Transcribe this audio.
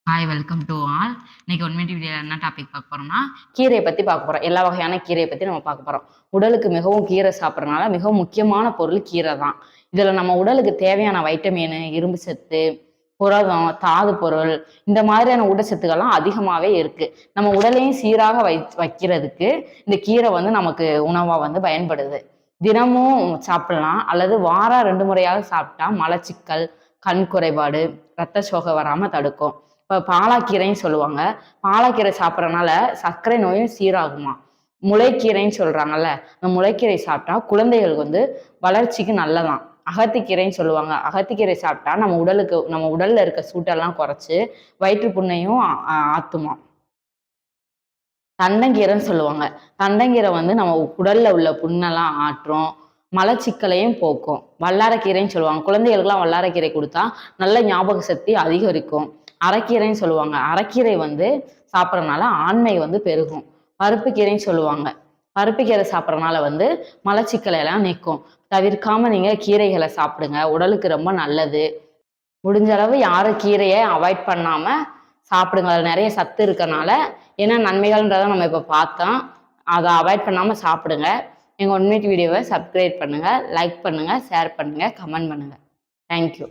Hi welcome to all. இன்னைக்கு ஒன்மினிட் வீடியோல என்ன டாபிக் பார்க்க போறோம்னா, கீரையை பத்தி பார்க்க போறோம். எல்லா வகையான கீரையை பத்தி நம்ம பார்க்க போறோம். உடலுக்கு மிகவும் கீரை சாப்பிட்றதுனால மிகவும் முக்கியமான பொருள் கீரை தான். இதுல நம்ம உடலுக்கு தேவையான வைட்டமின், இரும்பு சத்து, புரதம், தாது பொருள் இந்த மாதிரியான ஊட்டச்சத்துக்கள்லாம் அதிகமாவே இருக்கு. நம்ம உடலையும் சீராக வைக்கிறதுக்கு இந்த கீரை நமக்கு உணவா பயன்படுது. தினமும் சாப்பிடலாம் அல்லது வாரம் 2 முறையாவது சாப்பிட்டா மலச்சிக்கல், கண் குறைபாடு, ரத்த சோகை வராம தடுக்கும். இப்போ பாலாக்கீரைன்னு சொல்லுவாங்க. பாலாக்கீரை சாப்பிட்றதுனால சர்க்கரை நோயும் சீராகுமா. முளைக்கீரைன்னு சொல்றாங்கல்ல, அந்த முளைக்கீரை சாப்பிட்டா குழந்தைகளுக்கு வளர்ச்சிக்கு நல்லதாம். அகத்திக்கீரைன்னு சொல்லுவாங்க. அகத்திக்கீரை சாப்பிட்டா நம்ம உடல்ல இருக்க சூட்டெல்லாம் குறைச்சு வயிற்று புண்ணையும் ஆத்துமா. தண்டங்கீரைன்னு சொல்லுவாங்க. தண்டங்கீரை நம்ம உடல்ல உள்ள புண்ணெல்லாம் ஆற்றும். மலச்சிக்கலையும் போக்கும். வல்லாரக்கீரைன்னு சொல்லுவாங்க. குழந்தைகளுக்கெல்லாம் வல்லாரக்கீரை கொடுத்தா நல்ல ஞாபக சக்தி அதிகரிக்கும். அரைக்கீரைன்னு சொல்லுவாங்க. அரைக்கீரை சாப்பிட்றதுனால ஆண்மை பெருகும். பருப்பு கீரைன்னு சொல்லுவாங்க. பருப்பு கீரை சாப்பிட்றதுனால மலச்சிக்கலை எல்லாம் நீக்கும். தவிர்க்காம நீங்க கீரைகளை சாப்பிடுங்க. உடலுக்கு ரொம்ப நல்லது. முடிஞ்ச அளவு யாரும் கீரையை அவாய்ட் பண்ணாம சாப்பிடுங்க. அதில் நிறைய சத்து இருக்கனால என்ன நன்மைகள்ன்றதை நம்ம இப்போ பார்த்தோம். அதை அவாய்ட் பண்ணாம சாப்பிடுங்க. எங்கள் 1 மினிட் வீடியோவை சப்ஸ்கிரைப் பண்ணுங்க, லைக் பண்ணுங்க, ஷேர் பண்ணுங்க, கமெண்ட் பண்ணுங்க. தேங்க்யூ.